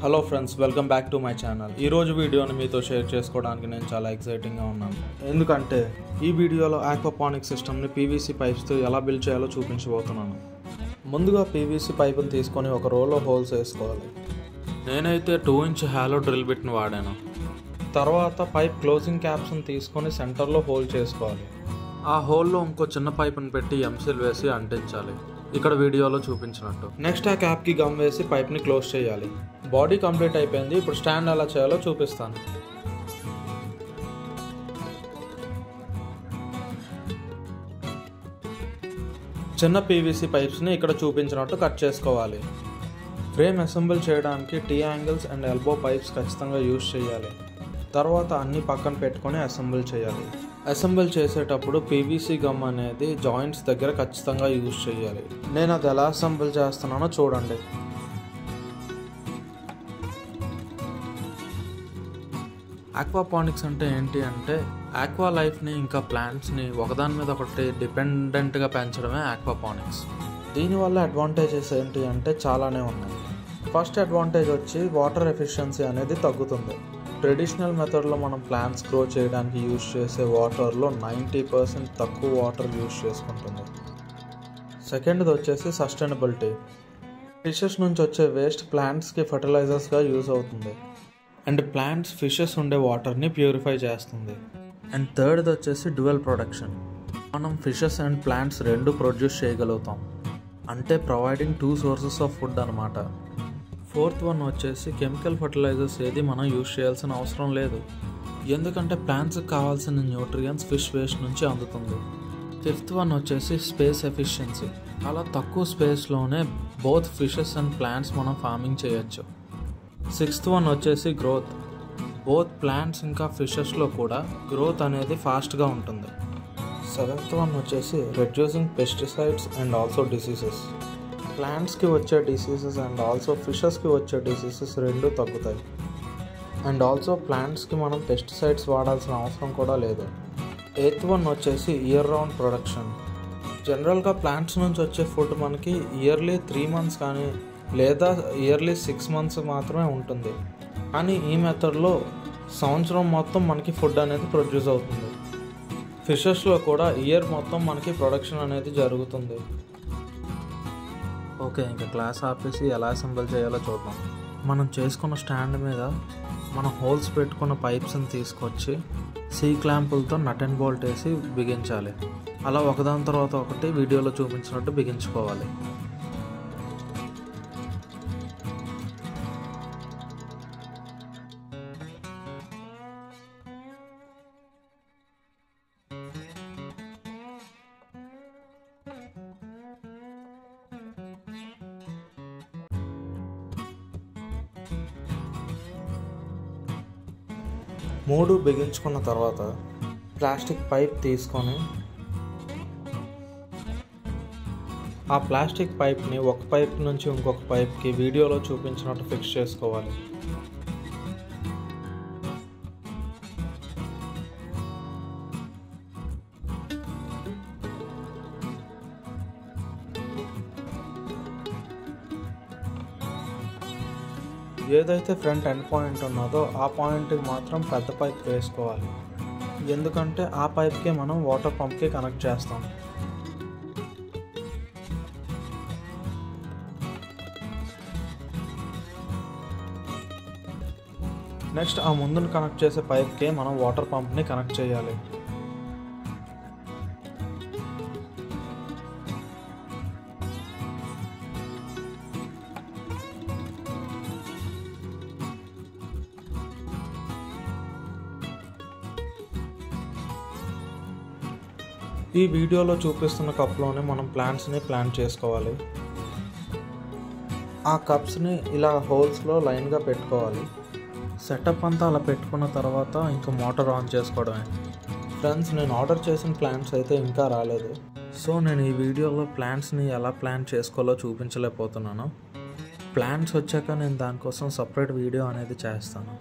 Hello friends, welcome back to my channel. ఈరోజు వీడియోని మీతో షేర్ చేసుకోవడానికి నేను చాలా ఎక్సైటింగ్గా ఉన్నాను. ఎందుకంటే ఈ వీడియోలో ఆక్వాపానిక్ సిస్టమ్ని పీవీసీ పైప్స్తో ఎలా బిల్డ్ చేయాలో చూపించబోతున్నాను. ముందుగా పీవీసీ పైప్ని తీసుకొని ఒక రోలో హోల్స్ వేసుకోవాలి. నేనైతే 2 ఇంచ్ హాలో డ్రిల్ బిట్ని వాడాను. తర్వాత పైప్ క్లోజింగ్ క్యాప్స్ని తీసుకొని సెంటర్లో హోల్ చేసుకోవాలి. ఆ హోల్లో ఇంకో చిన్న పైప్ని పెట్టి ఎంసీల్ వేసి అంటించాలి, ఇక్కడ వీడియోలో చూపించినట్టు. నెక్స్ట్ ఆ క్యాప్కి గమ్ వేసి పైప్ని క్లోజ్ చేయాలి. బాడీ కంప్లీట్ అయిపోయింది. ఇప్పుడు స్టాండ్ ఎలా చేయాలో చూపిస్తాను. చిన్న పీవీసీ పైప్స్ని ఇక్కడ చూపించినట్టు కట్ చేసుకోవాలి. ఫ్రేమ్ అసెంబుల్ చేయడానికి T angles and elbow pipes ఖచ్చితంగా యూజ్ చేయాలి. తర్వాత అన్ని పక్కన పెట్టుకొని అసెంబుల్ చేయాలి. అసెంబుల్ చేసేటప్పుడు పీవీసీ గమ్ అనేది జాయింట్స్ దగ్గర ఖచ్చితంగా యూజ్ చేయాలి. నేను అది ఎలా అసెంబుల్ చేస్తున్నానో చూడండి. ఆక్వాపానిక్స్ అంటే ఏంటి అంటే ఆక్వా లైఫ్ని ఇంకా ప్లాంట్స్ని ఒకదాని మీద ఒకటి డిపెండెంట్గా పెంచడమే ఆక్వాపానిక్స్. దీనివల్ల అడ్వాంటేజెస్ ఏంటి అంటే చాలానే ఉన్నాయి. ఫస్ట్ అడ్వాంటేజ్ వచ్చి వాటర్ ఎఫిషియన్సీ అనేది తగ్గుతుంది. ట్రెడిషనల్ మెథడ్లో మనం ప్లాంట్స్ గ్రో చేయడానికి యూజ్ చేసే వాటర్లో 90% తక్కువ వాటర్ యూజ్ చేసుకుంటుంది. సెకండ్ది వచ్చేసి సస్టైనబిలిటీ. ఫిషెస్ నుంచి వచ్చే వేస్ట్ ప్లాంట్స్కి ఫర్టిలైజర్స్గా యూజ్ అవుతుంది. అండ్ ప్లాంట్స్ ఫిషెస్ ఉండే వాటర్ని ప్యూరిఫై చేస్తుంది. అండ్ థర్డ్ది వచ్చేసి డ్యువల్ ప్రొడక్షన్. మనం ఫిషెస్ అండ్ ప్లాంట్స్ రెండు ప్రొడ్యూస్ చేయగలుగుతాం, అంటే ప్రొవైడింగ్ 2 సోర్సెస్ ఆఫ్ ఫుడ్ అనమాట. ఫోర్త్ వన్ వచ్చేసి కెమికల్ ఫర్టిలైజర్స్ ఏది మనం యూజ్ చేయాల్సిన అవసరం లేదు, ఎందుకంటే ప్లాంట్స్కి కావాల్సిన న్యూట్రియంట్స్ ఫిష్ వేస్ట్ నుంచి అందుతుంది. ఫిఫ్త్ వన్ వచ్చేసి స్పేస్ ఎఫిషియన్సీ. అలా తక్కువ స్పేస్లోనే బోత్ ఫిషెస్ అండ్ ప్లాంట్స్ మనం ఫార్మింగ్ చేయొచ్చు. సిక్స్త్ వన్ వచ్చేసి గ్రోత్. బోత్ ప్లాంట్స్ ఇంకా ఫిషెస్లో కూడా గ్రోత్ అనేది ఫాస్ట్గా ఉంటుంది. సెవెంత్ వన్ వచ్చేసి reducing pesticides and also diseases. ప్లాంట్స్కి వచ్చే డిసీజెస్ అండ్ ఆల్సో ఫిషెస్కి వచ్చే డిసీజెస్ రెండు తగ్గుతాయి. అండ్ ఆల్సో ప్లాంట్స్కి మనం పెస్టిసైడ్స్ వాడాల్సిన అవసరం కూడా లేదు. ఎయిత్ వన్ వచ్చేసి ఇయర్ రౌండ్ ప్రొడక్షన్. జనరల్గా ప్లాంట్స్ నుంచి వచ్చే ఫుడ్ మనకి ఇయర్లీ 3 మంత్స్ కానీ లేదా ఇయర్లీ 6 మంత్స్ మాత్రమే ఉంటుంది. కానీ ఈ మెథడ్లో సంవత్సరం మొత్తం మనకి ఫుడ్ అనేది ప్రొడ్యూస్ అవుతుంది. ఫిషెస్లో కూడా ఇయర్ మొత్తం మనకి ప్రొడక్షన్ అనేది జరుగుతుంది. ఓకే, ఇంకా క్లాస్ ఆపేసి ఎలా అసెంబుల్ చేయాలో చూద్దాం. మనం చేసుకున్న స్టాండ్ మీద మనం హోల్స్ పెట్టుకున్న పైప్స్ని తీసుకొచ్చి సీ క్లాంపులతో నట్ అండ్ బోల్ట్ వేసి బిగించాలి. అలా ఒకదాని తర్వాత ఒకటి వీడియోలో చూపించినట్టు బిగించుకోవాలి. మూడు బిగించుకున్న తర్వాత ప్లాస్టిక్ పైప్ తీసుకొని ఆ ప్లాస్టిక్ పైప్ని ఒక పైప్ నుంచి ఇంకొక పైప్కి వీడియోలో చూపించినట్టు ఫిక్స్ చేసుకోవాలి. ఏదైతే ఫ్రంట్ ఎండ్ పాయింట్ ఉన్నదో ఆ పాయింట్కి మాత్రం పెద్ద పైప్ వేసుకోవాలి, ఎందుకంటే ఆ పైప్కే మనం వాటర్ పంప్కి కనెక్ట్ చేస్తాం. నెక్స్ట్ ఆ ముందును కనెక్ట్ చేసే పైప్కే మనం వాటర్ పంప్ని కనెక్ట్ చేయాలి. ఈ వీడియోలో చూపిస్తున్న కప్లోనే మనం ప్లాంట్స్ని ప్లాంట్ చేసుకోవాలి. ఆ కప్స్ని ఇలా హోల్స్లో లైన్గా పెట్టుకోవాలి. సెటప్ అంతా అలా పెట్టుకున్న తర్వాత ఇంకా మోటార్ ఆన్ చేసుకోవడమే. ఫ్రెండ్స్, నేను ఆర్డర్ చేసిన ప్లాంట్స్ అయితే ఇంకా రాలేదు, సో నేను ఈ వీడియోలో ప్లాంట్స్ని ఎలా ప్లాంట్ చేసుకోవాలో చూపించలేకపోతున్నాను. ప్లాంట్స్ వచ్చాక నేను దానికోసం సపరేట్ వీడియో అనేది చేస్తాను.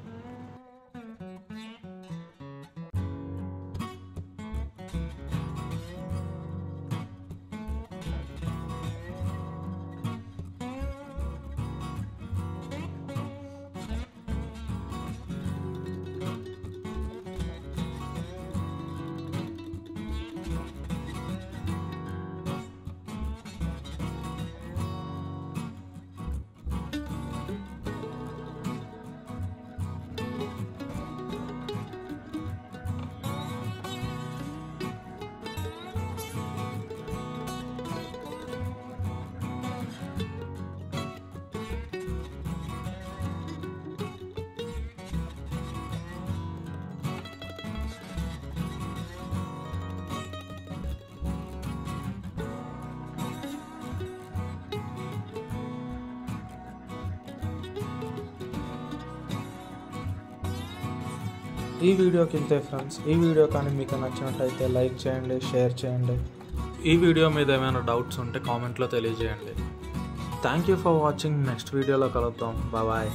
ఈ వీడియోకి ఇంతే ఫ్రెండ్స్. ఈ వీడియో కానీ మీకు నచ్చినట్టయితే లైక్ చేయండి, షేర్ చేయండి. ఈ వీడియో మీద ఏమైనా డౌట్స్ ఉంటే కామెంట్లో తెలియజేయండి. Thank you for watching. Next వీడియోలో కలుద్దాం. బాయ్.